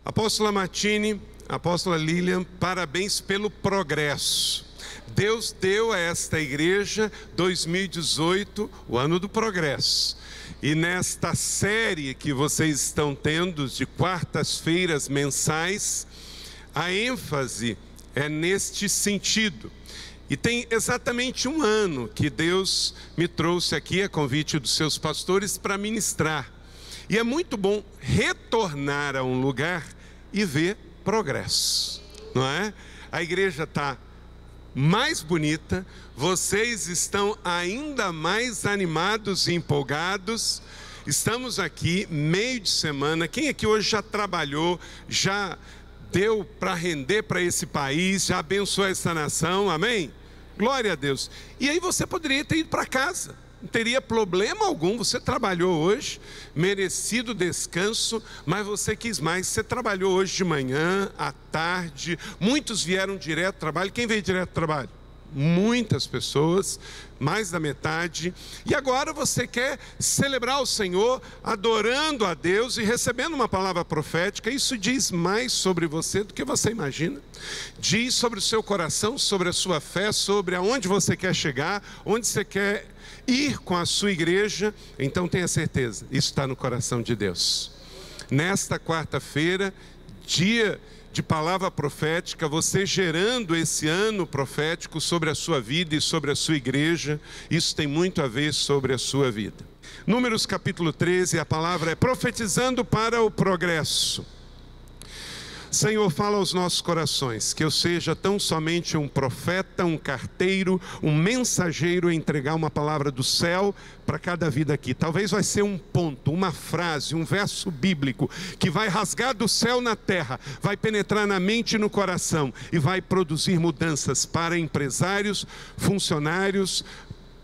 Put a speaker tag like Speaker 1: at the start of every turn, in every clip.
Speaker 1: Apóstola Martini, apóstola Lilian, parabéns pelo progresso. Deus deu a esta igreja 2018, o ano do progresso. E nesta série que vocês estão tendo de quartas-feiras mensais, a ênfase é neste sentido. E tem exatamente um ano que Deus me trouxe aqui, a convite dos seus pastores, para ministrar. E é muito bom retornar a um lugar e ver progresso, não é? A igreja está mais bonita, vocês estão ainda mais animados e empolgados. Estamos aqui, meio de semana. Quem aqui hoje já trabalhou, já deu para render para esse país, já abençoou essa nação, amém? Glória a Deus. E aí você poderia ter ido para casa. Não teria problema algum, você trabalhou hoje, merecido descanso, mas você quis mais. Você trabalhou hoje de manhã, à tarde, muitos vieram direto do trabalho. Quem veio direto do trabalho? Muitas pessoas, mais da metade. E agora você quer celebrar o Senhor, adorando a Deus e recebendo uma palavra profética. Isso diz mais sobre você do que você imagina. Diz sobre o seu coração, sobre a sua fé, sobre aonde você quer chegar, onde você quer ir com a sua igreja. Então tenha certeza, isso está no coração de Deus. Nesta quarta-feira, dia de palavra profética, você gerando esse ano profético sobre a sua vida e sobre a sua igreja, isso tem muito a ver sobre a sua vida. Números capítulo 13, a palavra é profetizando para o progresso. Senhor, fala aos nossos corações, que eu seja tão somente um profeta, um carteiro, um mensageiro a entregar uma palavra do céu para cada vida aqui. Talvez vai ser um ponto, uma frase, um verso bíblico que vai rasgar do céu na terra, vai penetrar na mente e no coração e vai produzir mudanças para empresários, funcionários,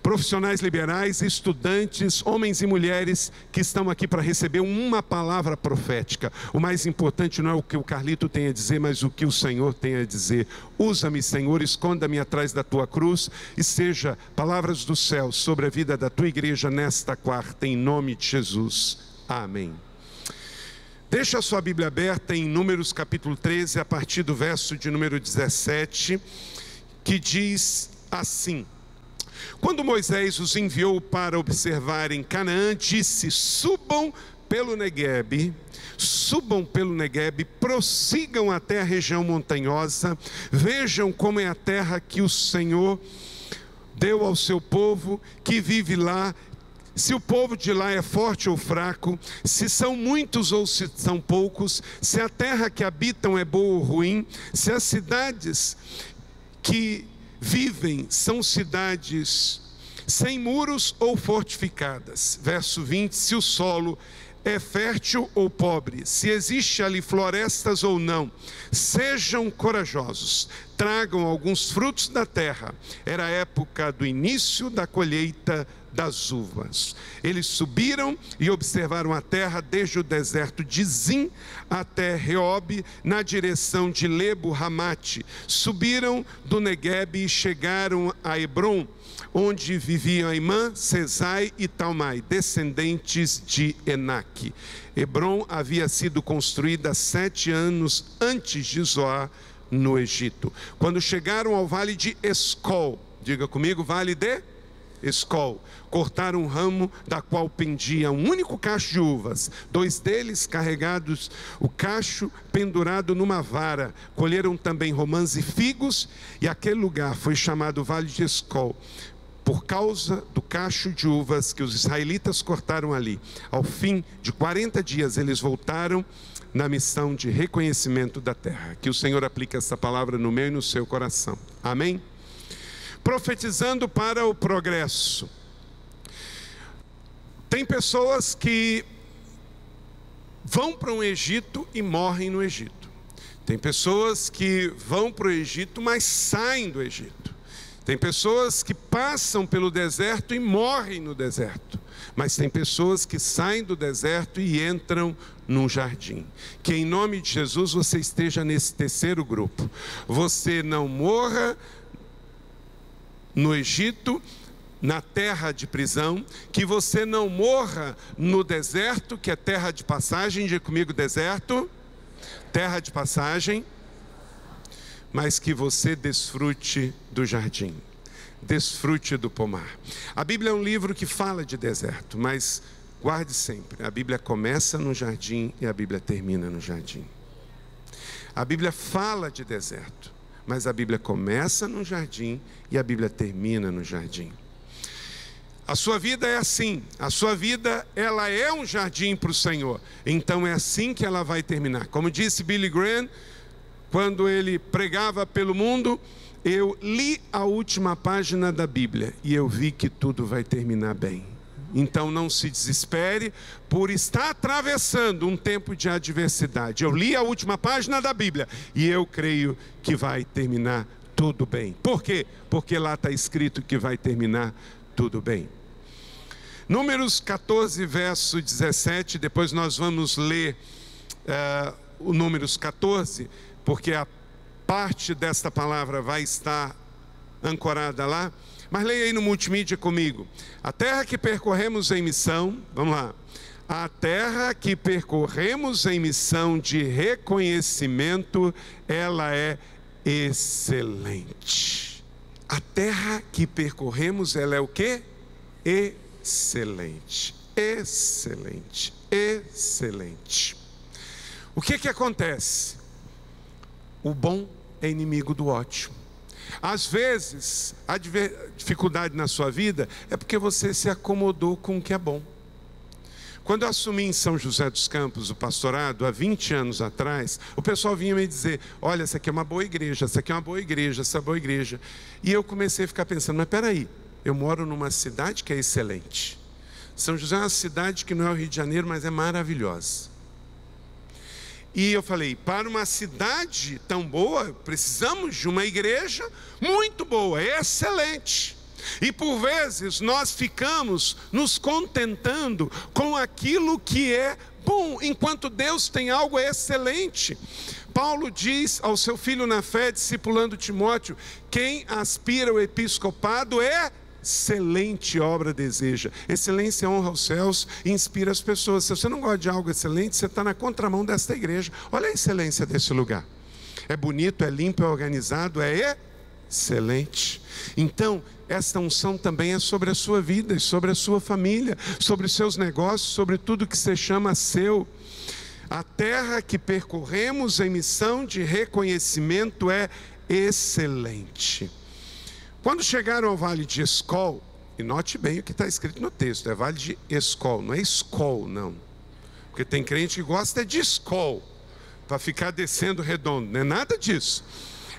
Speaker 1: profissionais liberais, estudantes, homens e mulheres que estão aqui para receber uma palavra profética. O mais importante não é o que o Carlito tem a dizer, mas o que o Senhor tem a dizer. Usa-me, Senhor, esconda-me atrás da tua cruz e seja palavras do céu sobre a vida da tua igreja nesta quarta, em nome de Jesus. Amém. Deixa a sua Bíblia aberta em Números capítulo 13, a partir do verso de número 17, que diz assim: quando Moisés os enviou para observar em Canaã, disse: subam pelo Neguebe, prossigam até a região montanhosa, vejam como é a terra que o Senhor deu ao seu povo que vive lá, se o povo de lá é forte ou fraco, se são muitos ou se são poucos, se a terra que habitam é boa ou ruim, se as cidades que vivem são cidades sem muros ou fortificadas. Verso 20, se o solo é fértil ou pobre, se existe ali florestas ou não, sejam corajosos, tragam alguns frutos da terra. Era a época do início da colheita das uvas. Eles subiram e observaram a terra desde o deserto de Zim até Reob, na direção de Lebo-Hamate. Subiram do Neguebe e chegaram a Hebron, onde viviam Aimã, Sesai e Talmai, descendentes de Enaque. Hebron havia sido construída 7 anos antes de Zoar, no Egito. Quando chegaram ao vale de Escol, diga comigo, vale de Escol, cortaram um ramo da qual pendia um único cacho de uvas, 2 deles carregados, o cacho pendurado numa vara. Colheram também romãs e figos, e aquele lugar foi chamado Vale de Escol, por causa do cacho de uvas que os israelitas cortaram ali. Ao fim de 40 dias eles voltaram na missão de reconhecimento da terra. Que o Senhor aplique essa palavra no meu e no seu coração. Amém? Profetizando para o progresso. Tem pessoas que vão para um Egito e morrem no Egito. Tem pessoas que vão para o Egito, mas saem do Egito. Tem pessoas que passam pelo deserto e morrem no deserto. Mas tem pessoas que saem do deserto e entram num jardim. Que em nome de Jesus você esteja nesse terceiro grupo. Você não morra no Egito, na terra de prisão, que você não morra no deserto, que é terra de passagem. Diga comigo, deserto terra de passagem, mas que você desfrute do jardim, desfrute do pomar. A Bíblia é um livro que fala de deserto, mas guarde sempre, a Bíblia começa no jardim e a Bíblia termina no jardim. A Bíblia fala de deserto, mas a Bíblia começa no jardim e a Bíblia termina no jardim. A sua vida é assim, a sua vida ela é um jardim para o Senhor, então é assim que ela vai terminar. Como disse Billy Graham, quando ele pregava pelo mundo, eu li a última página da Bíblia e eu vi que tudo vai terminar bem. Então não se desespere por estar atravessando um tempo de adversidade. Eu li a última página da Bíblia e eu creio que vai terminar tudo bem. Por quê? Porque lá está escrito que vai terminar tudo bem. Números 14, verso 17, depois nós vamos ler o Números 14, porque a parte desta palavra vai estar ancorada lá. Mas leia aí no multimídia comigo. A terra que percorremos em missão, vamos lá. A terra que percorremos em missão de reconhecimento, ela é excelente. A terra que percorremos, ela é o quê? Excelente, excelente, excelente. O que acontece? O bom é inimigo do ótimo. Às vezes, a dificuldade na sua vida é porque você se acomodou com o que é bom. Quando eu assumi em São José dos Campos o pastorado, há 20 anos atrás, o pessoal vinha me dizer, olha, essa aqui é uma boa igreja, essa aqui é uma boa igreja, essa é uma boa igreja. E eu comecei a ficar pensando, mas peraí, eu moro numa cidade que é excelente. São José é uma cidade que não é o Rio de Janeiro, mas é maravilhosa. E eu falei, para uma cidade tão boa, precisamos de uma igreja muito boa, excelente. E por vezes nós ficamos nos contentando com aquilo que é bom, enquanto Deus tem algo excelente. Paulo diz ao seu filho na fé, discipulando Timóteo, quem aspira ao episcopado é excelente obra deseja. Excelência honra aos céus e inspira as pessoas. Se você não gosta de algo excelente, você está na contramão desta igreja. Olha a excelência desse lugar. É bonito, é limpo, é organizado, é excelente. Então, esta unção também é sobre a sua vida, sobre a sua família, sobre os seus negócios, sobre tudo que você chama seu. A terra que percorremos em missão de reconhecimento é excelente. Quando chegaram ao Vale de Escol, e note bem o que está escrito no texto, é Vale de Escol, não é Escol, não. Porque tem crente que gosta de Escol, para ficar descendo redondo, não é nada disso.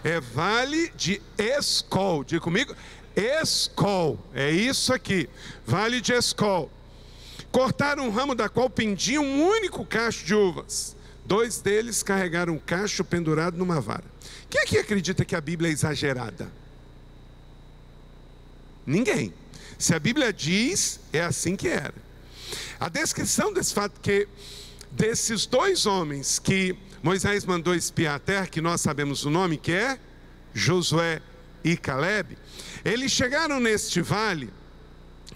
Speaker 1: É Vale de Escol, diga comigo, Escol, é isso aqui, Vale de Escol. Cortaram um ramo da qual pendia um único cacho de uvas. 2 deles carregaram um cacho pendurado numa vara. Quem aqui acredita que a Bíblia é exagerada? Ninguém. Se a Bíblia diz, é assim que era. A descrição desse fato que desses 2 homens que Moisés mandou espiar a terra, que nós sabemos o nome, que é Josué e Caleb, eles chegaram neste vale,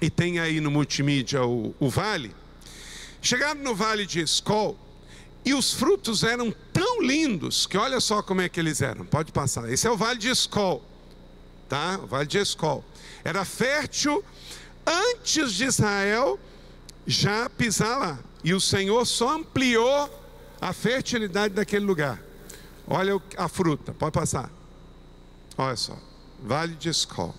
Speaker 1: e tem aí no multimídia o vale, chegaram no Vale de Escol, e os frutos eram tão lindos, que olha só como é que eles eram, pode passar, esse é o Vale de Escol, tá? O Vale de Escol. Era fértil antes de Israel já pisar lá. E o Senhor só ampliou a fertilidade daquele lugar. Olha a fruta, pode passar. Olha só, Vale de Escol.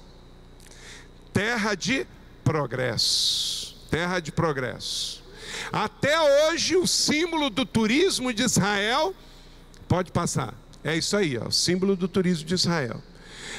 Speaker 1: Terra de progresso. Terra de progresso. Até hoje o símbolo do turismo de Israel, pode passar. É isso aí, ó, o símbolo do turismo de Israel.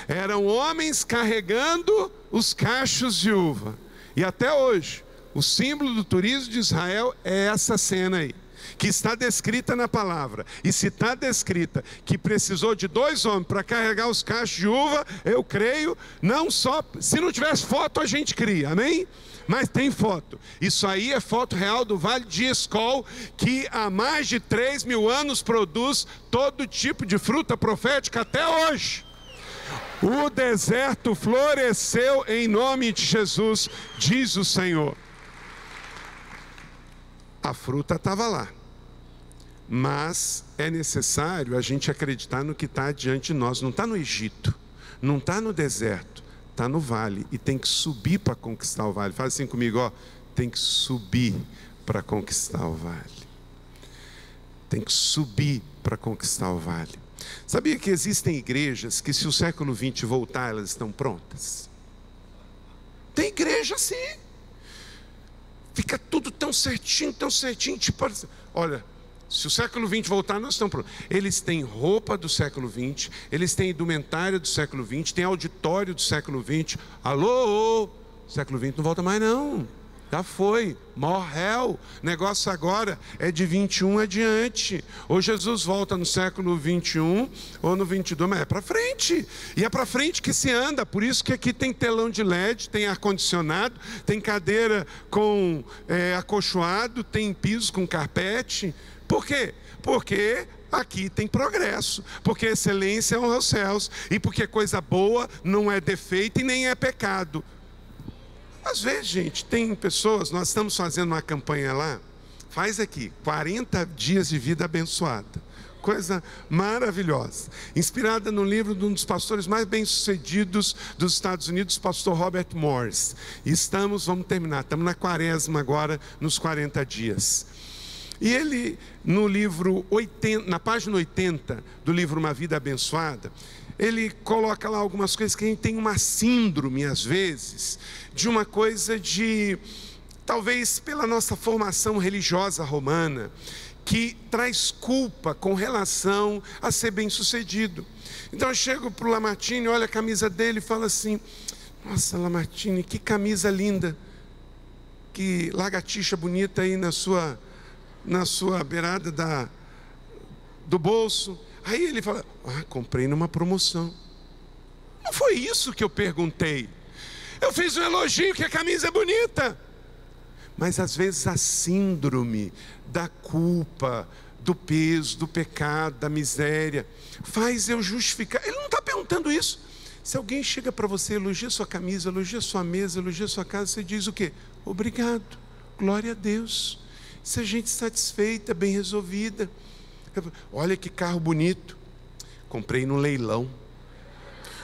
Speaker 1: Eram homens carregando os cachos de uva. E até hoje, o símbolo do turismo de Israel é essa cena aí, que está descrita na palavra. E se está descrita que precisou de 2 homens para carregar os cachos de uva, eu creio, não só, se não tivesse foto a gente cria, amém? Mas tem foto. Isso aí é foto real do Vale de Escol, que há mais de 3.000 anos produz todo tipo de fruta profética até hoje. O deserto floresceu em nome de Jesus, diz o Senhor. A fruta estava lá, Mas é necessário a gente acreditar no que está diante de nós. Não está no Egito, não está no deserto, está no vale. E tem que subir para conquistar o vale. Fala assim comigo, ó, tem que subir para conquistar o vale. Tem que subir para conquistar o vale. Sabia que existem igrejas que, se o século XX voltar, elas estão prontas? Tem igreja assim. Fica tudo tão certinho, tipo, olha, se o século XX voltar, nós estamos prontos. Eles têm roupa do século XX, eles têm indumentária do século XX, tem auditório do século XX. Alô, século XX não volta mais não. Já foi, morreu. Negócio agora é de 21 adiante. Ou Jesus volta no século 21 ou no 22, mas é para frente. E é para frente que se anda. Por isso que aqui tem telão de LED, tem ar-condicionado, tem cadeira com acolchoado, tem piso com carpete. Por quê? Porque aqui tem progresso, porque excelência honra os céus, e porque coisa boa não é defeito e nem é pecado. Às vezes, gente, tem pessoas, nós estamos fazendo uma campanha lá, faz aqui, 40 dias de vida abençoada, coisa maravilhosa, inspirada no livro de um dos pastores mais bem-sucedidos dos Estados Unidos, pastor Robert Morris. E vamos terminar, estamos na quaresma agora, nos 40 dias. E ele, no livro 80, na página 80 do livro Uma Vida Abençoada, ele coloca lá algumas coisas que a gente tem uma síndrome, às vezes, de uma coisa de, talvez pela nossa formação religiosa romana, que traz culpa com relação a ser bem-sucedido. Então eu chego para o Lamartine, olho a camisa dele e falo assim, nossa, Lamartine, que camisa linda, que lagartixa bonita aí na sua beirada do bolso. Aí ele fala, comprei numa promoção. Não foi isso que eu perguntei. Eu fiz um elogio que a camisa é bonita. Mas às vezes a síndrome da culpa, do peso, do pecado, da miséria, faz eu justificar. Ele não está perguntando isso. Se alguém chega para você, elogia sua camisa, elogia sua mesa, elogia sua casa, você diz o quê? Obrigado, glória a Deus. Se a gente satisfeita, bem resolvida. Olha que carro bonito, comprei no leilão.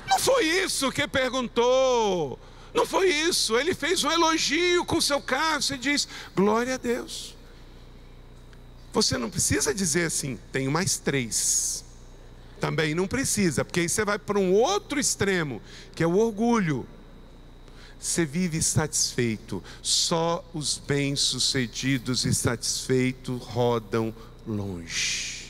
Speaker 1: Não foi isso que perguntou, não foi isso. Ele fez um elogio com o seu carro, você diz, glória a Deus. Você não precisa dizer assim, tenho mais 3. Também não precisa, porque aí você vai para um outro extremo, que é o orgulho. Você vive satisfeito, só os bem-sucedidos e satisfeitos rodam longe.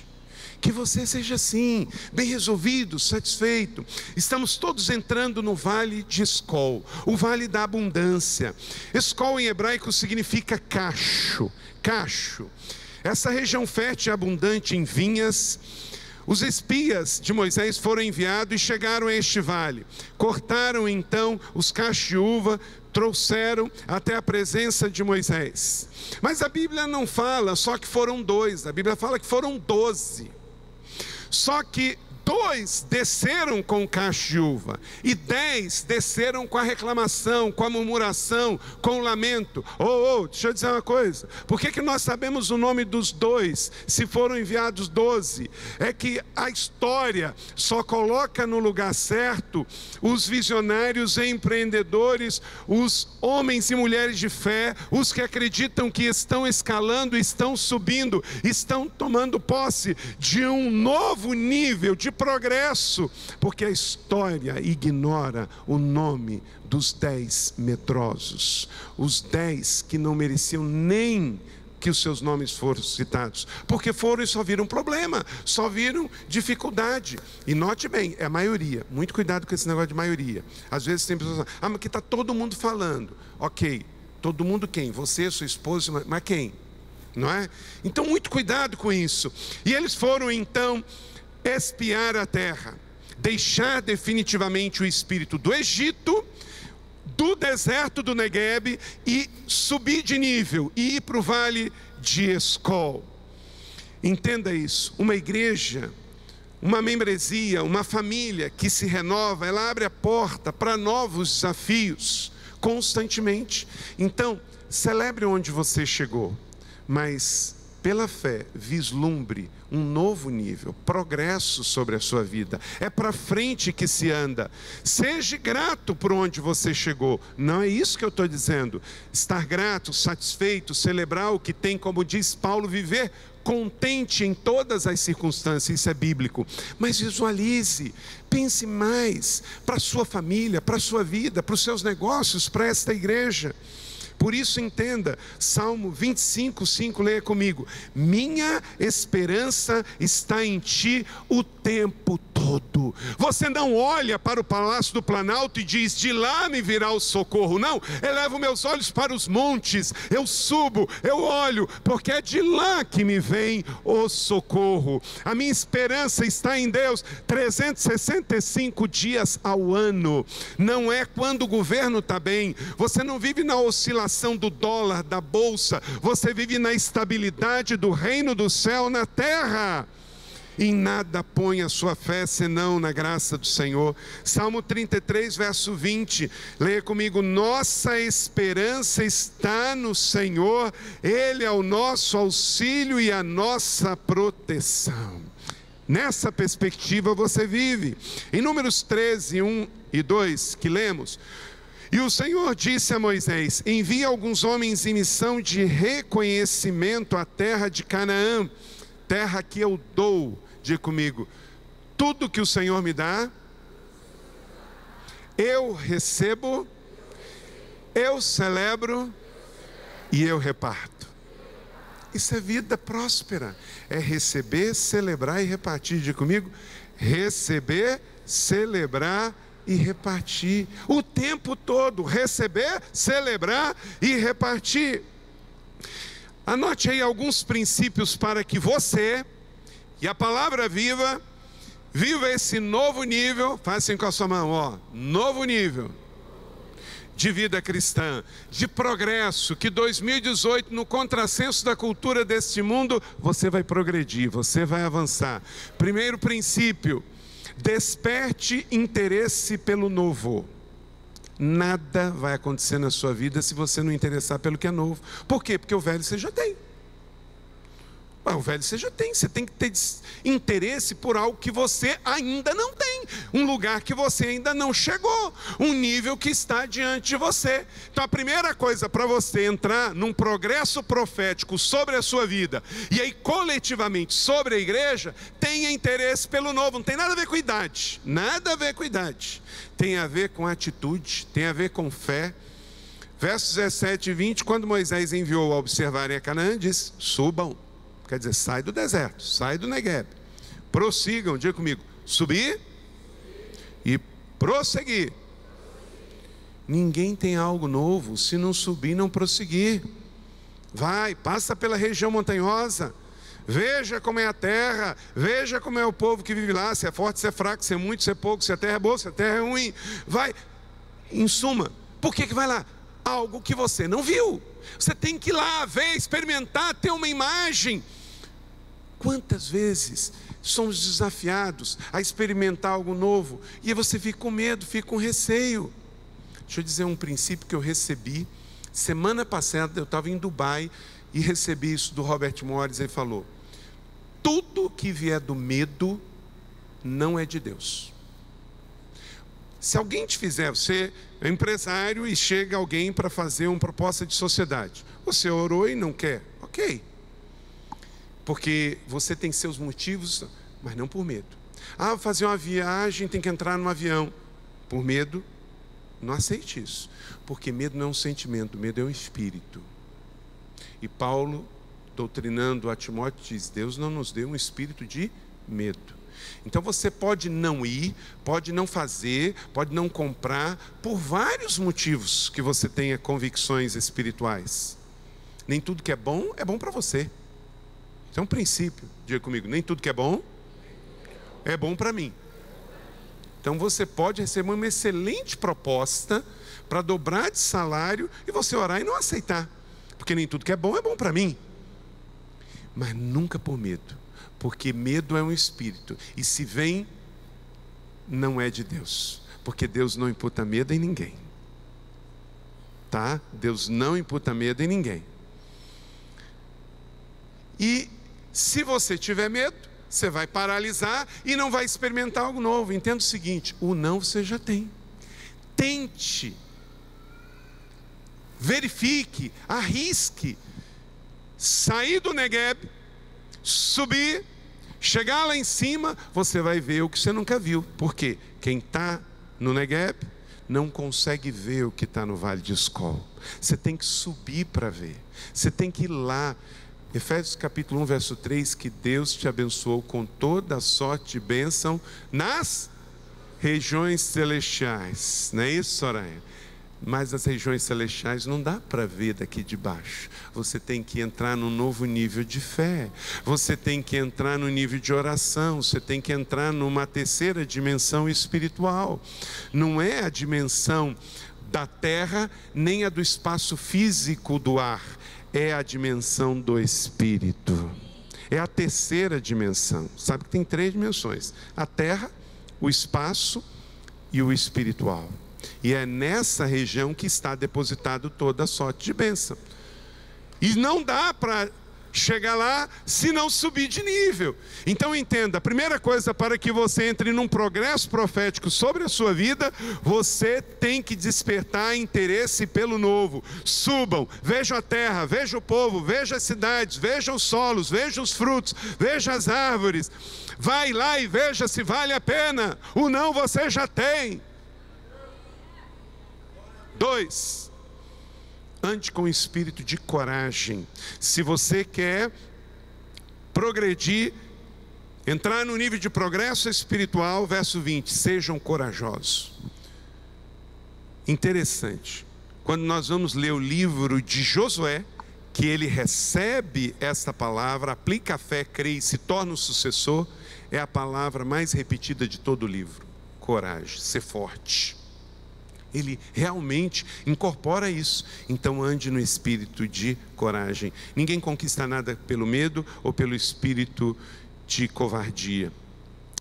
Speaker 1: Que você seja assim, bem resolvido, satisfeito. Estamos todos entrando no vale de Escol, o vale da abundância. Escol em hebraico significa cacho, cacho. Essa região fértil e abundante em vinhas. Os espias de Moisés foram enviados e chegaram a este vale. Cortaram então os cachos de uva, trouxeram até a presença de Moisés. Mas a Bíblia não fala só que foram 2, a Bíblia fala que foram 12. Só que 2 desceram com o cacho de uva, e 10 desceram com a reclamação, com a murmuração, com o lamento. Deixa eu dizer uma coisa, por que nós sabemos o nome dos 2, se foram enviados 12? É que a história só coloca no lugar certo os visionários e empreendedores, os homens e mulheres de fé, os que acreditam que estão escalando, estão subindo, estão tomando posse de um novo nível de progresso, porque a história ignora o nome dos 10 medrosos, os 10 que não mereciam nem que os seus nomes fossem citados, porque foram e só viram problema, só viram dificuldade. E note bem, é a maioria. Muito cuidado com esse negócio de maioria. Às vezes tem pessoas, mas que está todo mundo falando. Ok, todo mundo quem? Você, sua esposa, mas quem? Não é? Então muito cuidado com isso. E eles foram então espiar a terra, deixar definitivamente o espírito do Egito, do deserto do Negueb, e subir de nível e ir para o vale de Escol. Entenda isso, uma igreja, uma membresia, uma família que se renova, ela abre a porta para novos desafios constantemente. Então, celebre onde você chegou, mas pela fé, vislumbre um novo nível, progresso sobre a sua vida. É para frente que se anda. Seja grato por onde você chegou. Não é isso que eu estou dizendo. Estar grato, satisfeito, celebrar o que tem, como diz Paulo, viver contente em todas as circunstâncias. Isso é bíblico. Mas visualize, pense mais para a sua família, para a sua vida, para os seus negócios, para esta igreja. Por isso entenda, Salmo 25:5, leia comigo: minha esperança está em ti o tempo todo. Você não olha para o Palácio do Planalto e diz, de lá me virá o socorro. Não, elevo meus olhos para os montes, eu subo, eu olho, porque é de lá que me vem o socorro. A minha esperança está em Deus 365 dias ao ano. Não é quando o governo está bem. Você não vive na oscilação do dólar, da bolsa. Você vive na estabilidade do reino do céu na terra. Em nada põe a sua fé senão na graça do Senhor. Salmo 33, verso 20. Leia comigo: nossa esperança está no Senhor, Ele é o nosso auxílio e a nossa proteção. Nessa perspectiva você vive. Em Números 13, 1 e 2, que lemos: e o Senhor disse a Moisés: envia alguns homens em missão de reconhecimento à terra de Canaã, terra que eu dou. Diga comigo: tudo que o Senhor me dá, eu recebo, eu celebro e eu reparto. Isso é vida próspera. É receber, celebrar e repartir. Diga comigo: receber, celebrar e repartir. O tempo todo, receber, celebrar e repartir. Anote aí alguns princípios para que você e a palavra viva esse novo nível. Faz assim com a sua mão, ó, novo nível de vida cristã, de progresso, que 2018, no contrassenso da cultura deste mundo, você vai progredir, você vai avançar. Primeiro princípio: desperte interesse pelo novo. Nada vai acontecer na sua vida se você não interessar pelo que é novo. Por quê? Porque o velho você já tem. O velho você já tem. Você tem que ter interesse por algo que você ainda não tem, um lugar que você ainda não chegou, um nível que está diante de você. Então a primeira coisa para você entrar num progresso profético sobre a sua vida, e aí coletivamente sobre a igreja, tenha interesse pelo novo. Não tem nada a ver com idade, nada a ver com idade, tem a ver com atitude, tem a ver com fé. Versos 17 e 20, quando Moisés enviou a observarem a Canaã, diz: subam. Quer dizer, sai do deserto, sai do Negueb, prossigam, diga comigo: subir e prosseguir. Ninguém tem algo novo se não subir e não prosseguir. Vai, passa pela região montanhosa, veja como é a terra, veja como é o povo que vive lá, se é forte, se é fraco, se é muito, se é pouco, se a terra é boa, se a terra é ruim. Vai, em suma, por que vai lá? Algo que você não viu. Você tem que ir lá ver, experimentar, ter uma imagem. Quantas vezes somos desafiados a experimentar algo novo e aí você fica com medo, fica com receio? Deixa eu dizer um princípio que eu recebi. Semana passada eu estava em Dubai e recebi isso do Robert Morris. Ele falou: tudo que vier do medo não é de Deus. Se alguém te fizer, você é empresário e chega alguém para fazer uma proposta de sociedade, você orou e não quer, ok, porque você tem seus motivos, mas não por medo. Vou fazer uma viagem, tem que entrar num avião, por medo, não aceite isso, porque medo não é um sentimento, medo é um espírito. E Paulo, doutrinando a Timóteo, diz: Deus não nos deu um espírito de medo. Então você pode não ir, pode não fazer, pode não comprar, por vários motivos que você tenha convicções espirituais. Nem tudo que é bom para você. Isso é um princípio. Diga comigo: nem tudo que é bom para mim. Então você pode receber uma excelente proposta para dobrar de salário e você orar e não aceitar, porque nem tudo que é bom para mim. Mas nunca por medo, porque medo é um espírito, e se vem, não é de Deus, porque Deus não imputa medo em ninguém, tá? Deus não imputa medo em ninguém. E se você tiver medo, você vai paralisar e não vai experimentar algo novo. Entenda o seguinte: o não você já tem. Tente, verifique, arrisque, sair do Negueb, subir, chegar lá em cima, você vai ver o que você nunca viu. Por quê? Quem está no Negueb não consegue ver o que está no Vale de Escol. Você tem que subir para ver, você tem que ir lá. Efésios capítulo 1, verso 3, que Deus te abençoou com toda a sorte de bênção nas regiões celestiais. Não é isso, Soraya? Mas as regiões celestiais não dá para ver daqui de baixo. Você tem que entrar num novo nível de fé. Você tem que entrar no nível de oração. Você tem que entrar numa terceira dimensão espiritual. Não é a dimensão da terra, nem a do espaço físico do ar. É a dimensão do Espírito. É a terceira dimensão. Sabe que tem 3 dimensões: a terra, o espaço e o espiritual. E é nessa região que está depositado toda a sorte de bênção. E não dá para chegar lá se não subir de nível. Então entenda, a primeira coisa para que você entre num progresso profético sobre a sua vida, você tem que despertar interesse pelo novo. Subam, vejam a terra, vejam o povo, vejam as cidades, vejam os solos, vejam os frutos, vejam as árvores. Vai lá e veja se vale a pena. O não você já tem. 2, ande com espírito de coragem. Se você quer progredir, entrar no nível de progresso espiritual, verso 20, sejam corajosos. Interessante, quando nós vamos ler o livro de Josué, que ele recebe esta palavra, aplica a fé, crê e se torna o sucessor, é a palavra mais repetida de todo o livro: coragem, ser forte. Ele realmente incorpora isso. Então ande no espírito de coragem. Ninguém conquista nada pelo medo ou pelo espírito de covardia.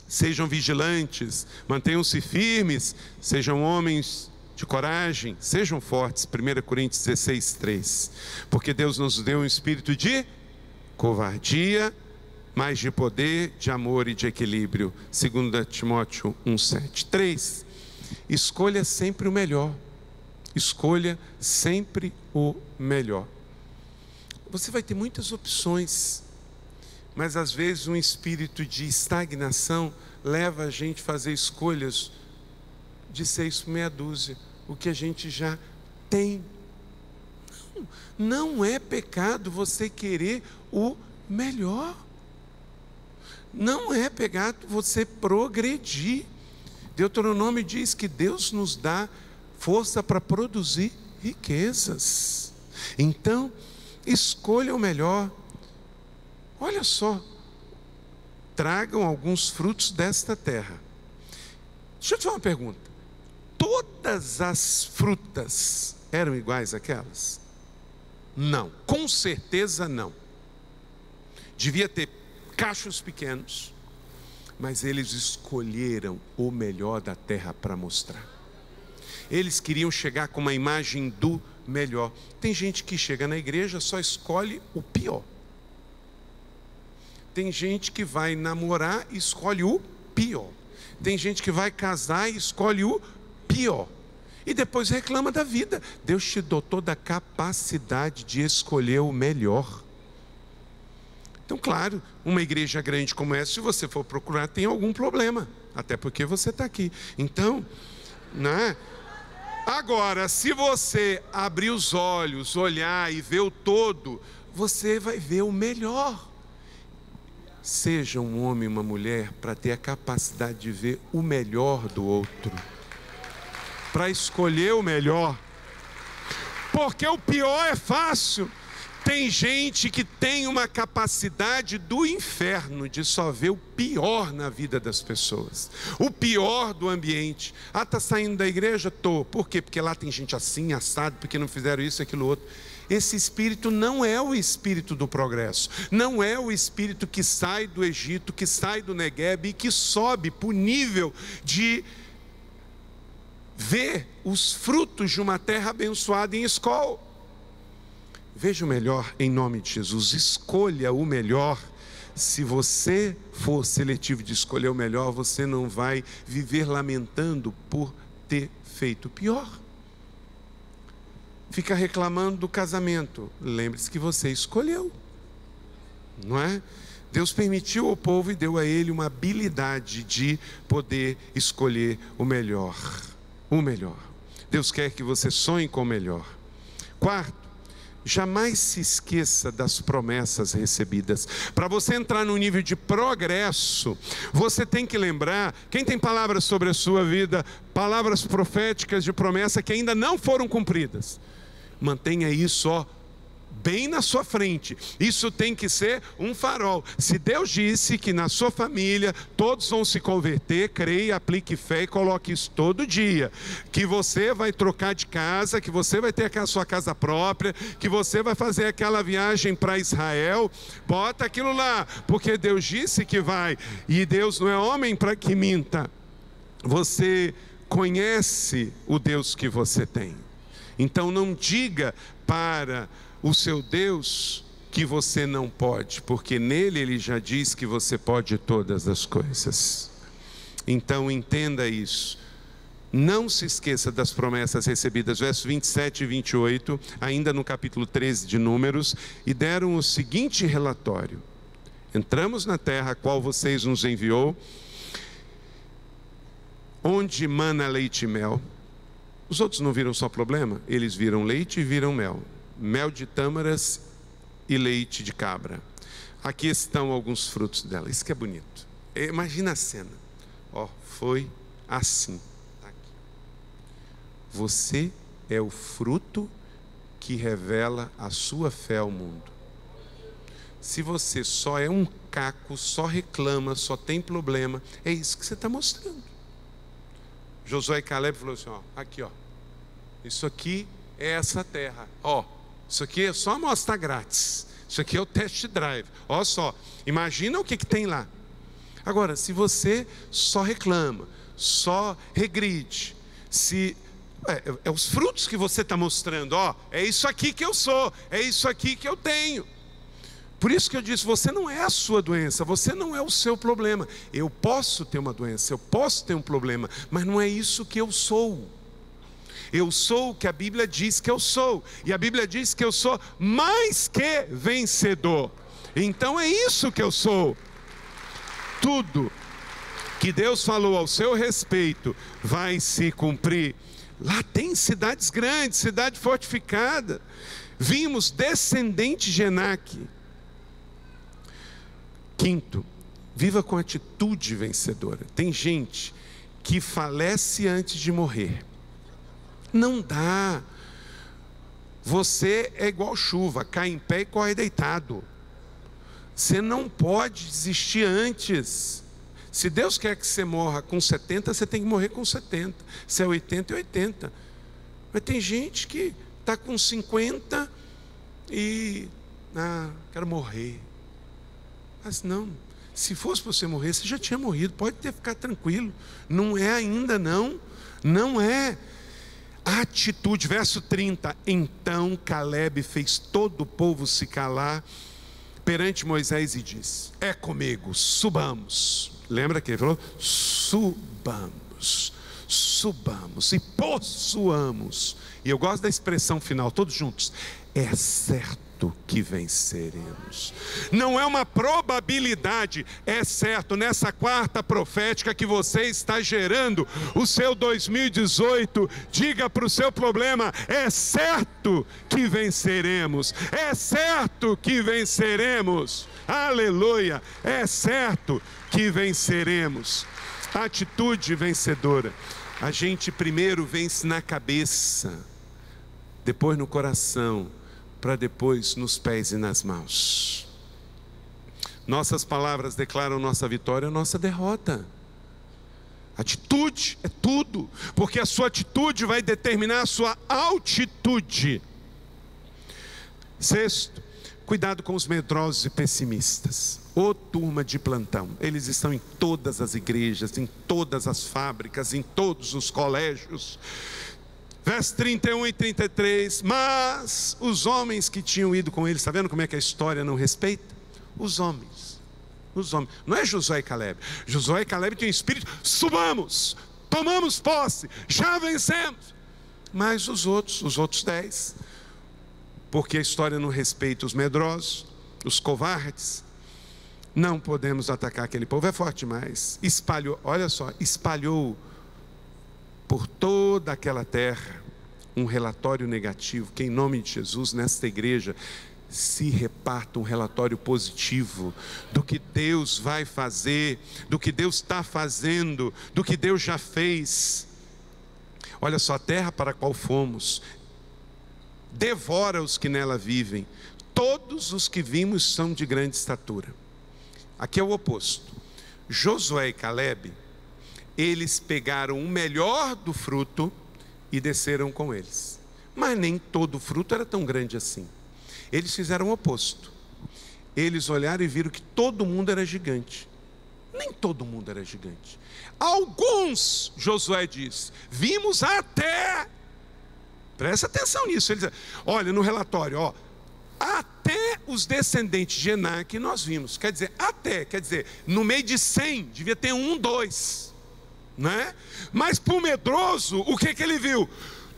Speaker 1: Sejam vigilantes, mantenham-se firmes, sejam homens de coragem, sejam fortes. 1 Coríntios 16, 3. Porque Deus nos deu um espírito de covardia, mas de poder, de amor e de equilíbrio. 2 Timóteo 1, 7. 3. Escolha sempre o melhor. Escolha sempre o melhor. Você vai ter muitas opções, mas às vezes um espírito de estagnação leva a gente a fazer escolhas de 6 por meia dúzia, o que a gente já tem. Não é pecado você querer o melhor. Não é pecado você progredir. Deuteronômio diz que Deus nos dá força para produzir riquezas. Então, escolha o melhor. Olha só, tragam alguns frutos desta terra. Deixa eu te fazer uma pergunta: todas as frutas eram iguais àquelas? Não, com certeza não. Devia ter cachos pequenos, mas eles escolheram o melhor da terra para mostrar. Eles queriam chegar com uma imagem do melhor. Tem gente que chega na igreja só escolhe o pior. Tem gente que vai namorar e escolhe o pior. Tem gente que vai casar e escolhe o pior. E depois reclama da vida. Deus te dotou da capacidade de escolher o melhor. Então, claro, uma igreja grande como essa, se você for procurar, tem algum problema. Até porque você está aqui. Então, né? Agora, se você abrir os olhos, olhar e ver o todo, você vai ver o melhor. Seja um homem e uma mulher para ter a capacidade de ver o melhor do outro, para escolher o melhor, porque o pior é fácil. Tem gente que tem uma capacidade do inferno de só ver o pior na vida das pessoas, o pior do ambiente. Ah, está saindo da igreja? Estou. Por quê? Porque lá tem gente assim, assado, porque não fizeram isso, aquilo, outro. Esse espírito não é o espírito do progresso, não é o espírito que sai do Egito, que sai do Negueb e que sobe para o nível de ver os frutos de uma terra abençoada em Escol. veja o melhor em nome de Jesus, escolha o melhor. Se você for seletivo de escolher o melhor, você não vai viver lamentando por ter feito pior. Fica reclamando do casamento, lembre-se que você escolheu, não é? Deus permitiu ao povo e deu a ele uma habilidade de poder escolher o melhor. O melhor. Deus quer que você sonhe com o melhor. Quarto, jamais se esqueça das promessas recebidas. Para você entrar no nível de progresso, você tem que lembrar, quem tem palavras sobre a sua vida, palavras proféticas de promessa que ainda não foram cumpridas, mantenha isso, bem na sua frente. Isso tem que ser um farol. Se Deus disse que na sua família todos vão se converter, creia, aplique fé e coloque isso todo dia. Que você vai trocar de casa, que você vai ter a sua casa própria, que você vai fazer aquela viagem para Israel, bota aquilo lá, porque Deus disse que vai, e Deus não é homem para que minta. Você conhece o Deus que você tem. Então não diga para o seu Deus que você não pode, porque nele ele já diz que você pode todas as coisas. Então entenda isso. Não se esqueça das promessas recebidas, versos 27 e 28, ainda no capítulo 13 de Números, e deram o seguinte relatório: entramos na terra a qual vocês nos enviou, onde mana leite e mel. Os outros não viram só problema, eles viram leite e viram mel. Mel de tâmaras e leite de cabra. Aqui estão alguns frutos dela. Isso que é bonito. Imagina a cena. Foi assim. Aqui. Você é o fruto que revela a sua fé ao mundo. Se você só é um caco, só reclama, só tem problema, é isso que você está mostrando. Josué e Caleb falou assim, aqui, isso aqui é essa terra, isso aqui é só uma amostra grátis, isso aqui é o test drive, olha só, imagina o que tem lá. Agora, se você só reclama, só regride, se é os frutos que você está mostrando, é isso aqui que eu sou, é isso aqui que eu tenho. Por isso que eu disse, você não é a sua doença, você não é o seu problema. Eu posso ter uma doença, eu posso ter um problema, mas não é isso que eu sou. Eu sou o que a Bíblia diz que eu sou, e a Bíblia diz que eu sou mais que vencedor. Então é isso que eu sou. Tudo que Deus falou ao seu respeito vai se cumprir. Lá tem cidades grandes, cidade fortificada. Vimos descendente de Enaque. Quinto, viva com atitude vencedora. Tem gente que falece antes de morrer. Não dá. Você é igual chuva, cai em pé e corre deitado. Você não pode desistir antes. Se Deus quer que você morra com 70, você tem que morrer com 70. Se é 80, é 80. Mas tem gente que está com 50 e quero morrer. Mas não, se fosse para você morrer, você já tinha morrido, pode ter ficado tranquilo. Não é ainda não, não é. Atitude, verso 30, então Caleb fez todo o povo se calar perante Moisés e disse, é comigo, subamos. Lembra que ele falou? Subamos e possuamos. E eu gosto da expressão final, todos juntos, é certo que venceremos. Não é uma probabilidade, é certo. Nessa quarta profética que você está gerando o seu 2018, diga para o seu problema, é certo que venceremos, é certo que venceremos, aleluia, é certo que venceremos. Atitude vencedora. A gente primeiro vence na cabeça, depois no coração, para depois nos pés e nas mãos. Nossas palavras declaram nossa vitória, nossa derrota. Atitude é tudo, porque a sua atitude vai determinar a sua altitude. Sexto, cuidado com os medrosos e pessimistas. Turma de plantão, eles estão em todas as igrejas, em todas as fábricas, em todos os colégios. Versos 31 e 33. Mas os homens que tinham ido com eles, está vendo como é que a história não respeita? Os homens. Não é Josué e Caleb. Josué e Caleb tinham espírito, subamos, tomamos posse, já vencemos. Mas os outros 10, porque a história não respeita os medrosos, os covardes, não podemos atacar aquele povo, é forte demais. Espalhou, olha só, espalhou por toda aquela terra um relatório negativo, que em nome de Jesus, nesta igreja, se reparta um relatório positivo do que Deus vai fazer, do que Deus está fazendo, do que Deus já fez. Olha só, a terra para a qual fomos devora os que nela vivem, todos os que vimos são de grande estatura. Aqui é o oposto. Josué e Caleb, eles pegaram o melhor do fruto e desceram com eles, mas nem todo o fruto era tão grande assim. Eles fizeram o oposto. Eles olharam e viram que todo mundo era gigante. Nem todo mundo era gigante. Alguns, Josué diz, vimos até, presta atenção nisso, ele diz, olha no relatório, ó, até os descendentes de Enaque nós vimos, quer dizer, no meio de 100, devia ter 1, 2, né? Mas para o medroso, o que ele viu?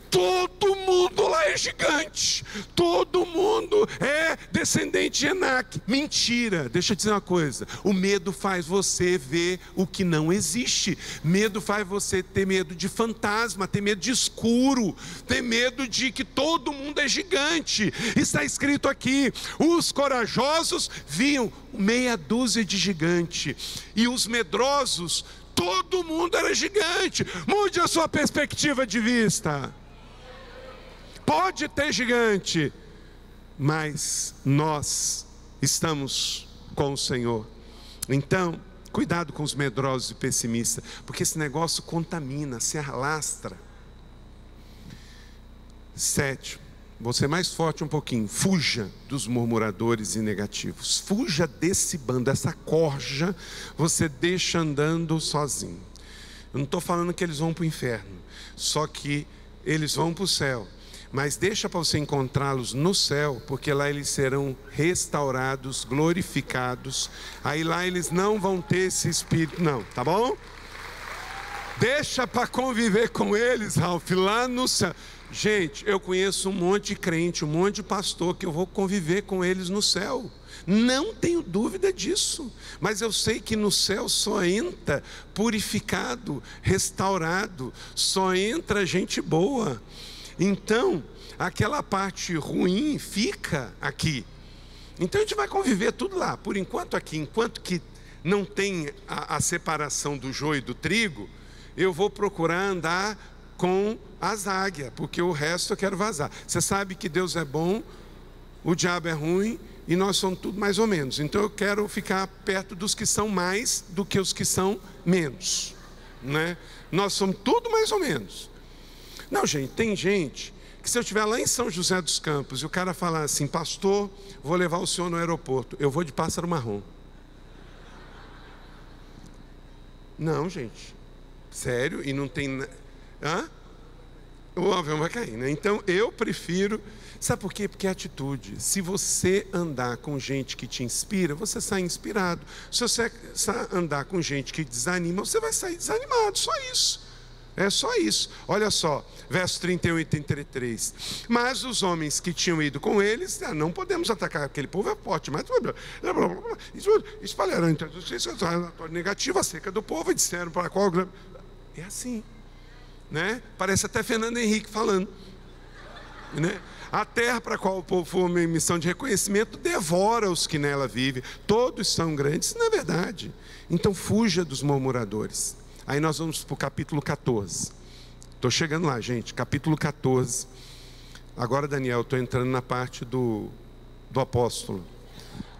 Speaker 1: Todo mundo lá é gigante, todo mundo é descendente de Enaque. Mentira, deixa eu dizer uma coisa, o medo faz você ver o que não existe. Medo faz você ter medo de fantasma, ter medo de escuro, ter medo de que todo mundo é gigante. Está escrito aqui, os corajosos viam meia dúzia de gigante, e os medrosos, todo mundo era gigante. Mude a sua perspectiva de vista. Pode ter gigante, mas nós estamos com o Senhor. Então, cuidado com os medrosos e pessimistas, porque esse negócio contamina, se alastra. 7, vou ser mais forte um pouquinho. Fuja dos murmuradores e negativos. Fuja desse bando, essa corja, você deixa andando sozinho. Eu não estou falando que eles vão para o inferno, só que eles vão para o céu. Mas deixa para você encontrá-los no céu, porque lá eles serão restaurados, glorificados. Aí lá eles não vão ter esse espírito, não, tá bom? Deixa para conviver com eles, Ralph, lá no céu. Gente, eu conheço um monte de crente, um monte de pastor, que eu vou conviver com eles no céu. Não tenho dúvida disso. Mas eu sei que no céu só entra purificado, restaurado, só entra gente boa. Então, aquela parte ruim fica aqui. Então a gente vai conviver tudo lá. Por enquanto aqui, enquanto que não tem a separação do joio e do trigo, eu vou procurar andar com as águias, porque o resto eu quero vazar. Você sabe que Deus é bom, o diabo é ruim e nós somos tudo mais ou menos. Então eu quero ficar perto dos que são mais do que os que são menos, né? Nós somos tudo mais ou menos. Não, gente, tem gente que se eu estiver lá em São José dos Campos e o cara falar assim, pastor, vou levar o senhor no aeroporto, eu vou de pássaro marrom. Não, gente, sério, e não tem... Hã? O avião vai cair, né? Então eu prefiro... Sabe por quê? Porque é atitude. Se você andar com gente que te inspira, você sai inspirado. Se você andar com gente que desanima, você vai sair desanimado, só isso. É só isso. Olha só, verso 31 e 33. Mas os homens que tinham ido com eles, não podemos atacar aquele povo, é forte, mas espalharam então o relatório negativo acerca do povo e disseram para qual... É assim, né? Parece até Fernando Henrique falando, né? A terra para a qual o povo foi uma missão de reconhecimento devora os que nela vivem. Todos são grandes, isso não é verdade. Então fuja dos murmuradores. Aí nós vamos para o capítulo 14. Estou chegando lá, gente. Capítulo 14. Agora, Daniel, estou entrando na parte do apóstolo.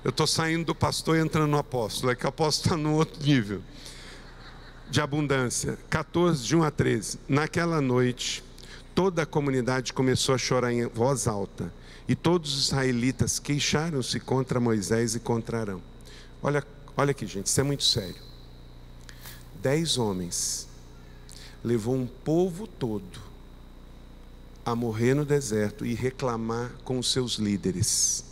Speaker 1: Eu estou saindo do pastor e entrando no apóstolo. É que o apóstolo está no outro nível de abundância. 14, de 1 a 13. Naquela noite, toda a comunidade começou a chorar em voz alta. E todos os israelitas queixaram-se contra Moisés e contra Arão. Olha aqui, gente, isso é muito sério. 10 homens levou um povo todo a morrer no deserto e reclamar com os seus líderes,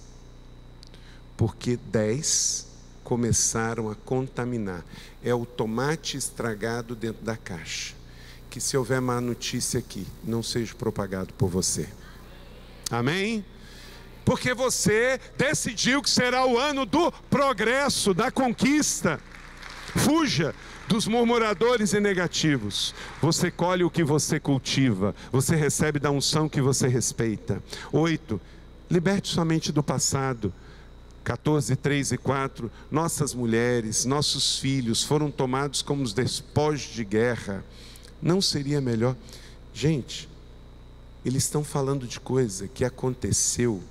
Speaker 1: porque 10 começaram a contaminar. É o tomate estragado dentro da caixa, que se houver má notícia aqui, não seja propagado por você. Amém? Porque você decidiu que será o ano do progresso, da conquista. Fuja dos murmuradores e negativos. Você colhe o que você cultiva. Você recebe da unção que você respeita. 8. Liberte sua mente do passado. 14, 3 e 4. Nossas mulheres, nossos filhos foram tomados como os despojos de guerra. Não seria melhor? Gente, eles estão falando de coisa que aconteceu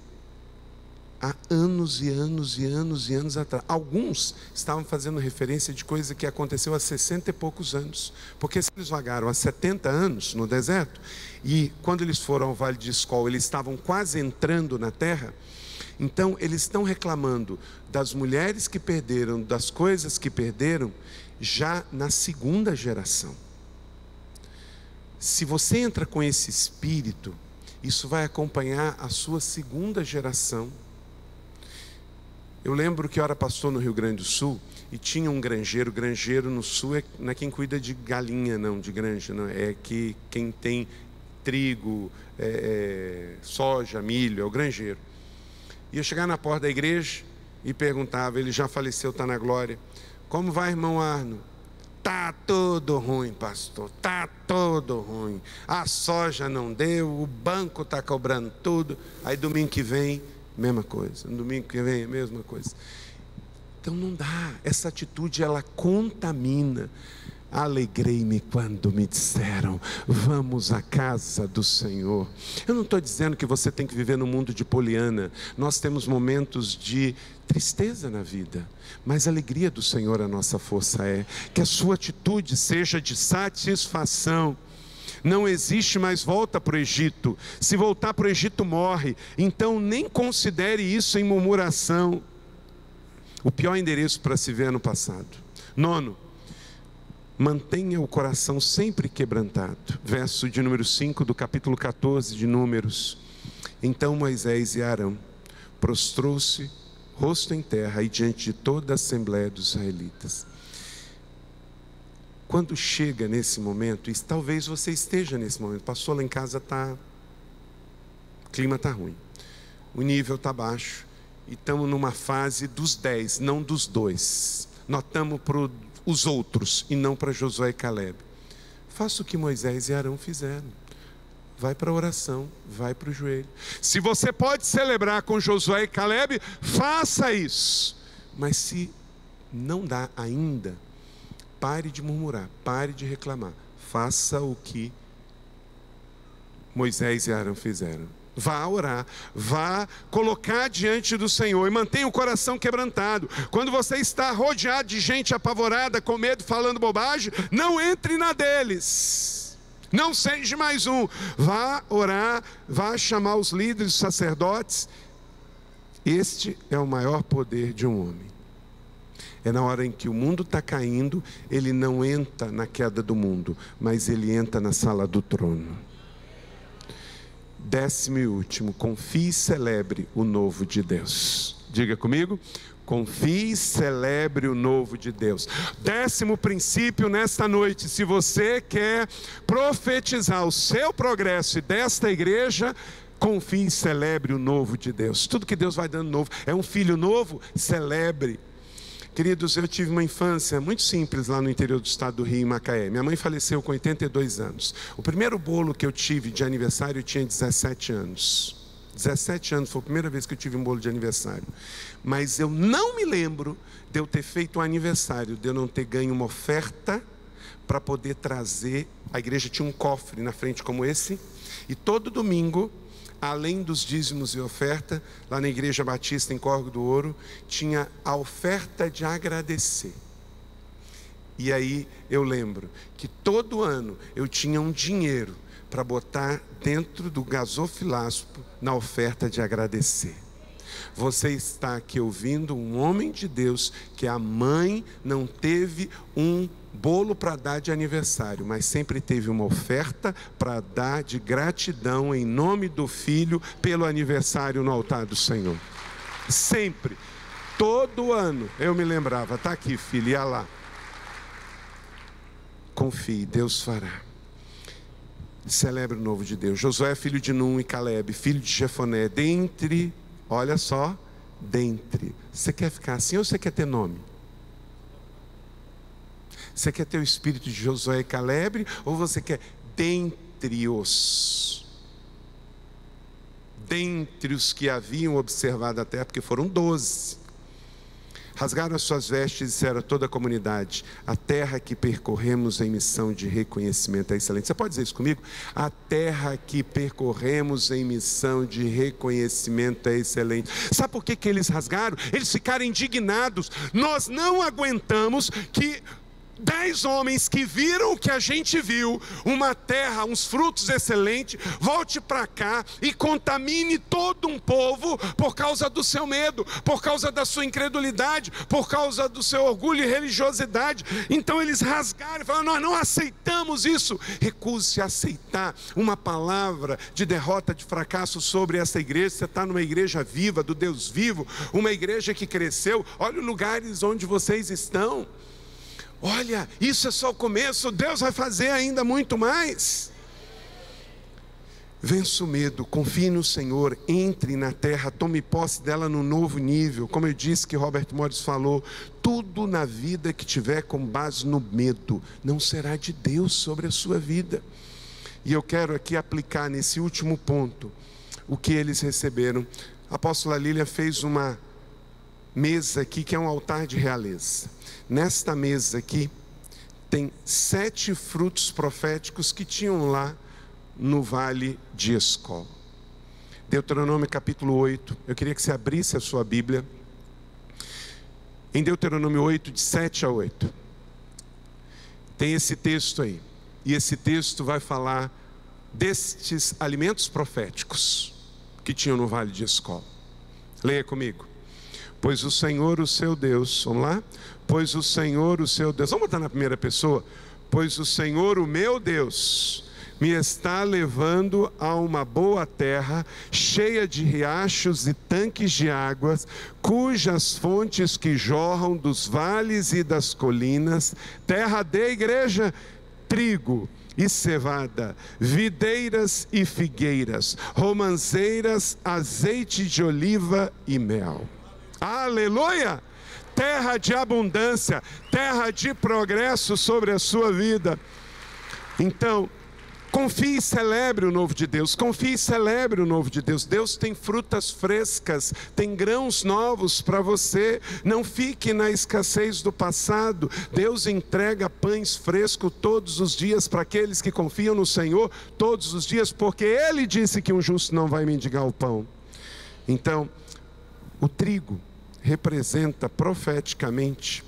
Speaker 1: há anos e anos e anos e anos atrás. Alguns estavam fazendo referência de coisa que aconteceu há 60 e poucos anos. Porque se eles vagaram há 70 anos no deserto, e quando eles foram ao Vale de Escol, eles estavam quase entrando na terra, então eles estão reclamando das mulheres que perderam, das coisas que perderam, já na segunda geração. Se você entra com esse espírito, isso vai acompanhar a sua segunda geração. Eu lembro que eu era pastor no Rio Grande do Sul e tinha um granjeiro. Granjeiro no Sul não é quem cuida de galinha, não, de granja, não. É que quem tem trigo, soja, milho, é o granjeiro. Ia chegar na porta da igreja e perguntava, ele já faleceu, está na glória: como vai, irmão Arno? Tá tudo ruim, pastor, tá tudo ruim. A soja não deu, o banco está cobrando tudo. Aí domingo que vem, mesma coisa. No domingo que vem, a mesma coisa. Então não dá. Essa atitude, ela contamina. Alegrei-me quando me disseram: vamos à casa do Senhor. Eu não estou dizendo que você tem que viver no mundo de Poliana. Nós temos momentos de tristeza na vida, mas a alegria do Senhor a nossa força é. Que a sua atitude seja de satisfação. Não existe mais volta para o Egito. Se voltar para o Egito, morre. Então nem considere isso em murmuração. O pior endereço para se ver no passado. 9. Mantenha o coração sempre quebrantado. Verso de número 5 do capítulo 14 de Números. Então Moisés e Arão prostrou-se, rosto em terra, e diante de toda a assembleia dos israelitas. Quando chega nesse momento, e talvez você esteja nesse momento, pastor, lá em casa o clima está ruim, o nível está baixo, e estamos numa fase dos 10, não dos 2. Nós estamos para os outros e não para Josué e Caleb. Faça o que Moisés e Arão fizeram. Vai para a oração, vai para o joelho. Se você pode celebrar com Josué e Caleb, faça isso. Mas se não dá ainda, pare de murmurar, pare de reclamar. Faça o que Moisés e Arão fizeram. Vá orar, vá colocar diante do Senhor e mantenha o coração quebrantado. Quando você está rodeado de gente apavorada, com medo, falando bobagem, não entre na deles. Não seja mais um. Vá orar, vá chamar os líderes, os sacerdotes. Este é o maior poder de um homem. É na hora em que o mundo está caindo, ele não entra na queda do mundo, mas ele entra na sala do trono. 10º e último, confie e celebre o novo de Deus. Diga comigo: confie e celebre o novo de Deus. 10º princípio nesta noite: se você quer profetizar o seu progresso e desta igreja, confie e celebre o novo de Deus. Tudo que Deus vai dando novo, é um filho novo, celebre. Queridos, eu tive uma infância muito simples lá no interior do estado do Rio, em Macaé. Minha mãe faleceu com 82 anos. O primeiro bolo que eu tive de aniversário, eu tinha 17 anos. 17 anos foi a primeira vez que eu tive um bolo de aniversário. Mas eu não me lembro de eu ter feito um aniversário, de eu não ter ganho uma oferta para poder trazer. A igreja tinha um cofre na frente como esse, e todo domingo, além dos dízimos e oferta, lá na Igreja Batista em Córrego do Ouro, tinha a oferta de agradecer. E aí eu lembro que todo ano eu tinha um dinheiro para botar dentro do gasofilasco na oferta de agradecer. Você está aqui ouvindo um homem de Deus que a mãe não teve um bolo para dar de aniversário, mas sempre teve uma oferta para dar de gratidão em nome do filho pelo aniversário no altar do Senhor. Sempre, todo ano, eu me lembrava, está aqui filho, ia lá. Confie, Deus fará. Celebre o novo de Deus. Josué, filho de Num, e Caleb, filho de Jefoné, dentre, olha só, dentre. Você quer ficar assim ou você quer ter nome? Você quer ter o espírito de Josué e Caleb, ou você quer dentre os que haviam observado a terra, porque foram 12. Rasgaram as suas vestes e disseram a toda a comunidade: a terra que percorremos em missão de reconhecimento é excelente. Você pode dizer isso comigo? A terra que percorremos em missão de reconhecimento é excelente. Sabe por que eles rasgaram? Eles ficaram indignados. Nós não aguentamos que 10 homens que viram o que a gente viu, uma terra, uns frutos excelentes, volte para cá e contamine todo um povo por causa do seu medo, por causa da sua incredulidade, por causa do seu orgulho e religiosidade. Então eles rasgaram e falaram: nós não aceitamos isso. Recuse-se a aceitar uma palavra de derrota, de fracasso sobre essa igreja. Você está numa igreja viva, do Deus vivo, uma igreja que cresceu. Olha os lugares onde vocês estão. Olha, isso é só o começo, Deus vai fazer ainda muito mais. Vença o medo, confie no Senhor, entre na terra, tome posse dela no novo nível. Como eu disse que Robert Morris falou, tudo na vida que tiver com base no medo, não será de Deus sobre a sua vida. E eu quero aqui aplicar nesse último ponto, o que eles receberam. A apóstola Lília fez uma mesa aqui, que é um altar de realeza. Nesta mesa aqui, tem 7 frutos proféticos que tinham lá no vale de Escol. Deuteronômio capítulo 8, eu queria que você abrisse a sua Bíblia. Em Deuteronômio 8, de 7 a 8. Tem esse texto aí. E esse texto vai falar destes alimentos proféticos que tinham no vale de Escol. Leia comigo. Pois o Senhor, o seu Deus, vamos lá? Pois o Senhor, o seu Deus, vamos botar na primeira pessoa? Pois o Senhor, o meu Deus, me está levando a uma boa terra, cheia de riachos e tanques de águas, cujas fontes que jorram dos vales e das colinas, terra de igreja, trigo e cevada, videiras e figueiras, romanceiras, azeite de oliva e mel. Aleluia! Terra de abundância, terra de progresso sobre a sua vida. Então, confie e celebre o novo de Deus. Confie e celebre o novo de Deus. Deus tem frutas frescas, tem grãos novos para você. Não fique na escassez do passado. Deus entrega pães frescos todos os dias para aqueles que confiam no Senhor, todos os dias, porque Ele disse que um justo não vai mendigar o pão. Então, o trigo representa profeticamente.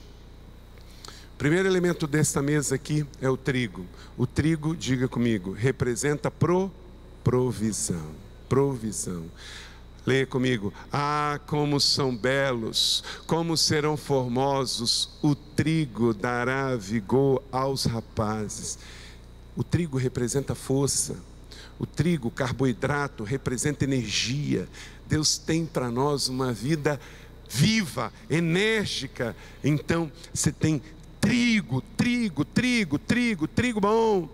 Speaker 1: O primeiro elemento desta mesa aqui é o trigo. O trigo, diga comigo, representa provisão. Provisão. Leia comigo. Ah, como são belos, como serão formosos, o trigo dará vigor aos rapazes. O trigo representa força. O trigo, carboidrato, representa energia. Deus tem para nós uma vida viva, enérgica. Então, você tem trigo bom.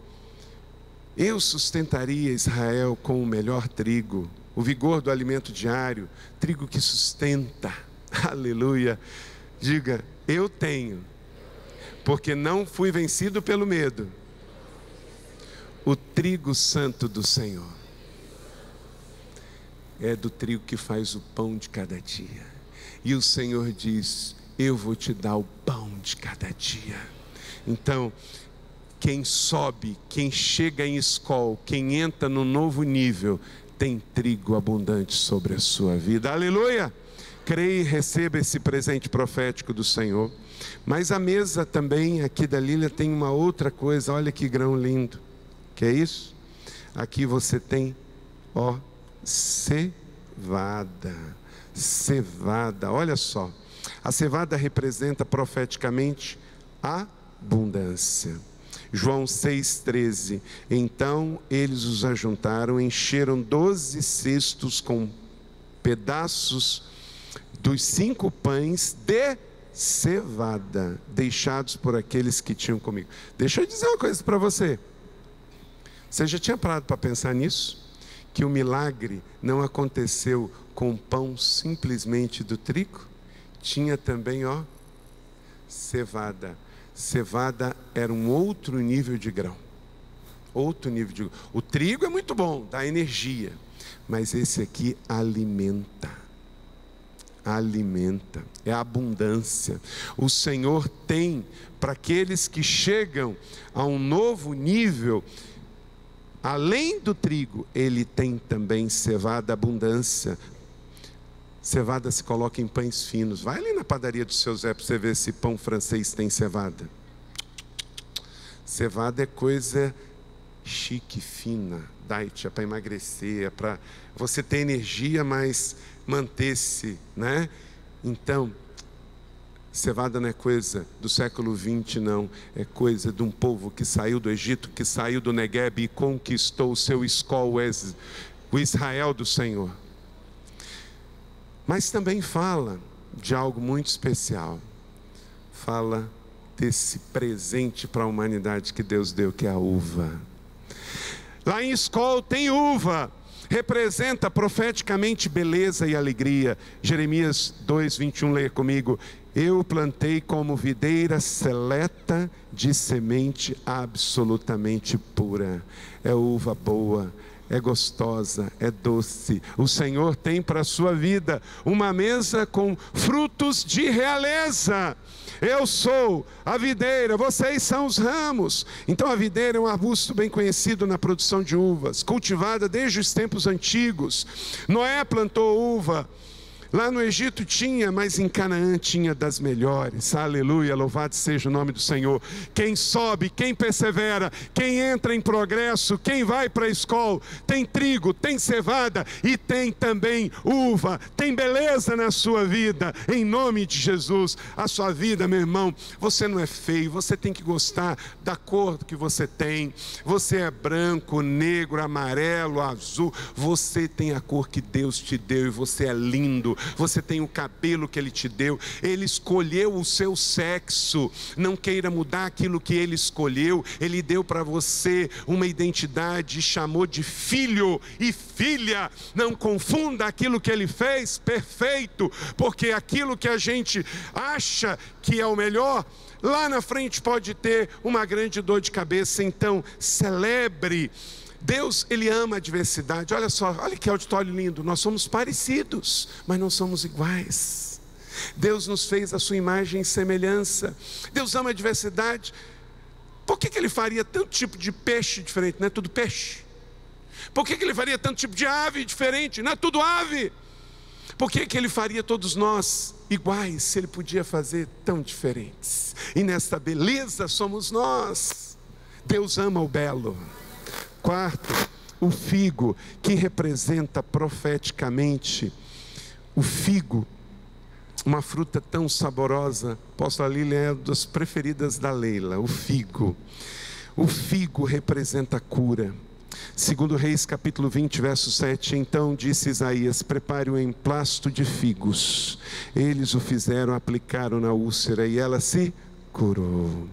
Speaker 1: Eu sustentaria Israel com o melhor trigo, o vigor do alimento diário, trigo que sustenta. Aleluia. Diga, eu tenho, porque não fui vencido pelo medo, o trigo santo do Senhor. É do trigo que faz o pão de cada dia. E o Senhor diz: eu vou te dar o pão de cada dia. Então, quem sobe, quem chega em Escol, quem entra no novo nível, tem trigo abundante sobre a sua vida. Aleluia! Creia e receba esse presente profético do Senhor. Mas a mesa também aqui da Lília tem uma outra coisa. Olha que grão lindo. Que é isso? Aqui você tem, ó, cevada. cevada. Olha só, a cevada representa profeticamente a abundância. João 6,13. Então eles os ajuntaram, encheram 12 cestos com pedaços dos 5 pães de cevada, deixados por aqueles que tinham comigo. Deixa eu dizer uma coisa para você. Você já tinha parado para pensar nisso? Que o milagre não aconteceu com pão simplesmente do trigo? Tinha também, cevada. Cevada era um outro nível de grão. Outro nível de grão. O trigo é muito bom, dá energia. Mas esse aqui alimenta. Alimenta. É abundância. O Senhor tem para aqueles que chegam a um novo nível. Além do trigo, Ele tem também cevada, abundância. Cevada se coloca em pães finos. Vai ali na padaria do seu Zé para você ver se pão francês tem cevada. Cevada é coisa chique, fina. Diet, é para emagrecer, é para você ter energia, mas manter-se, né? Então, cevada não é coisa do século 20, não. É coisa de um povo que saiu do Egito, que saiu do Negueb e conquistou o seu escol, o Israel do Senhor. Mas também fala de algo muito especial. Fala desse presente para a humanidade que Deus deu, que é a uva. Lá em Escol tem uva. Representa profeticamente beleza e alegria. Jeremias 2:21, leia comigo. Eu plantei como videira seleta de semente absolutamente pura. É uva boa, é gostosa, é doce. O Senhor tem para a sua vida uma mesa com frutos de realeza. Eu sou a videira, vocês são os ramos. Então a videira é um arbusto bem conhecido na produção de uvas, cultivada desde os tempos antigos. Noé plantou uva. Lá no Egito tinha, mas em Canaã tinha das melhores. Aleluia, louvado seja o nome do Senhor. Quem sobe, quem persevera, quem entra em progresso, quem vai para a escola, tem trigo, tem cevada e tem também uva. Tem beleza na sua vida, em nome de Jesus. A sua vida, meu irmão, você não é feio, você tem que gostar da cor que você tem. Você é branco, negro, amarelo, azul. Você tem a cor que Deus te deu e você é lindo. Você tem o cabelo que Ele te deu. Ele escolheu o seu sexo. Não queira mudar aquilo que Ele escolheu. Ele deu para você uma identidade e chamou de filho e filha. Não confunda aquilo que Ele fez, perfeito, porque aquilo que a gente acha que é o melhor, lá na frente pode ter uma grande dor de cabeça. Então celebre. Deus, Ele ama a diversidade. Olha só, olha que auditório lindo. Nós somos parecidos, mas não somos iguais. Deus nos fez a sua imagem e semelhança. Deus ama a diversidade. Por que Ele faria tanto tipo de peixe diferente? Não é tudo peixe. Por que Ele faria tanto tipo de ave diferente? Não é tudo ave. Por que Ele faria todos nós iguais, se Ele podia fazer tão diferentes? E nesta beleza somos nós. Deus ama o belo. Quarto, o figo, que representa profeticamente o figo, uma fruta tão saborosa. Apóstola Lília é uma das preferidas da Leila, o figo. O figo representa a cura. Segundo Reis capítulo 20, verso 7, então disse Isaías, prepare um emplasto de figos. Eles o fizeram, aplicaram na úlcera e ela se curou.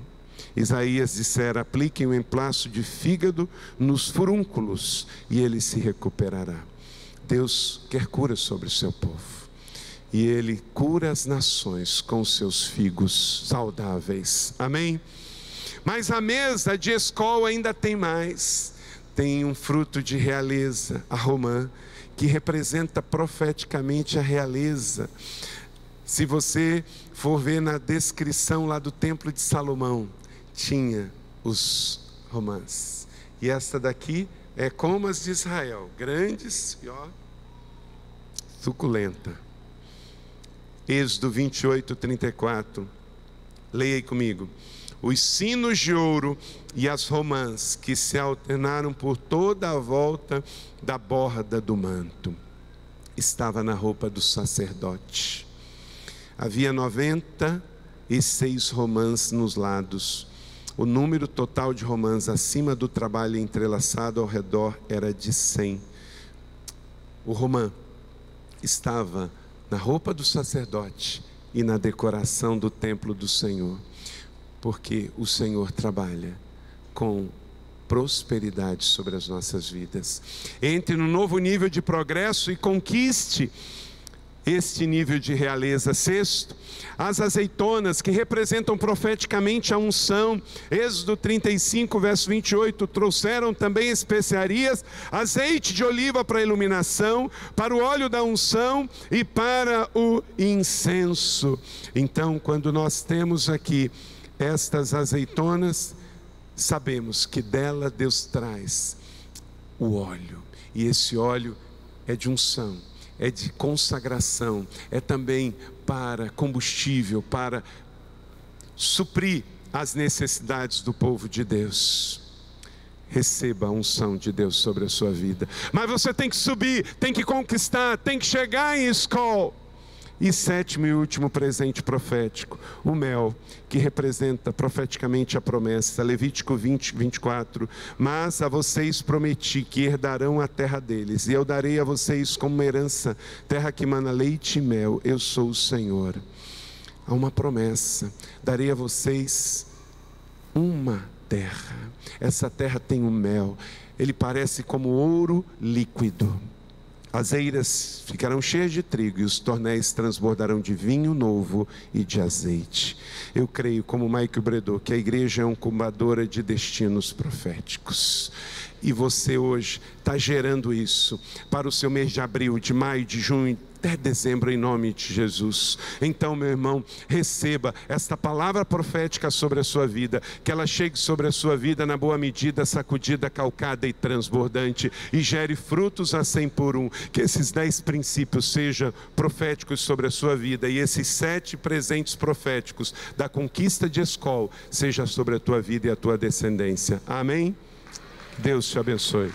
Speaker 1: Isaías dissera, apliquem o emplasto de fígado nos furúnculos e ele se recuperará. Deus quer cura sobre o seu povo. E Ele cura as nações com os seus figos saudáveis. Amém? Mas a mesa de Escol ainda tem mais. Tem um fruto de realeza, a romã, que representa profeticamente a realeza. Se você for ver na descrição lá do templo de Salomão, tinha os romãs. E esta daqui é como as de Israel, grandes e suculenta. Êxodo 28, 34. Leia aí comigo. Os sinos de ouro e as romãs que se alternaram por toda a volta da borda do manto. estava na roupa do sacerdote. Havia 96 romãs nos lados. O número total de romãs acima do trabalho entrelaçado ao redor era de 100. O romã estava na roupa do sacerdote e na decoração do templo do Senhor, porque o Senhor trabalha com prosperidade sobre as nossas vidas. Entre no novo nível de progresso e conquiste este nível de realeza. Sexto, as azeitonas, que representam profeticamente a unção. Êxodo 35, verso 28, trouxeram também especiarias, azeite de oliva para a iluminação, para o óleo da unção e para o incenso. Então, quando nós temos aqui estas azeitonas, sabemos que dela Deus traz o óleo, e esse óleo é de unção, é de consagração, é também para combustível, para suprir as necessidades do povo de Deus. Receba a unção de Deus sobre a sua vida, mas você tem que subir, tem que conquistar, tem que chegar em Eskol. E sétimo e último presente profético, o mel, que representa profeticamente a promessa. Levítico 20, 24. Mas a vocês prometi que herdarão a terra deles, e eu darei a vocês como uma herança, terra que mana leite e mel. Eu sou o Senhor. Há uma promessa: darei a vocês uma terra. Essa terra tem o mel, ele parece como ouro líquido. As eiras ficarão cheias de trigo e os tornéis transbordarão de vinho novo e de azeite. Eu creio, como Michael Bredot, que a igreja é uma incubadora de destinos proféticos. E você hoje está gerando isso para o seu mês de abril, de maio, de junho, até dezembro, em nome de Jesus. Então, meu irmão, receba esta palavra profética sobre a sua vida, que ela chegue sobre a sua vida na boa medida, sacudida, calcada e transbordante, e gere frutos a 100 por 1. Que esses 10 princípios sejam proféticos sobre a sua vida, e esses 7 presentes proféticos da conquista de Eskol seja sobre a tua vida e a tua descendência. Amém? Deus te abençoe.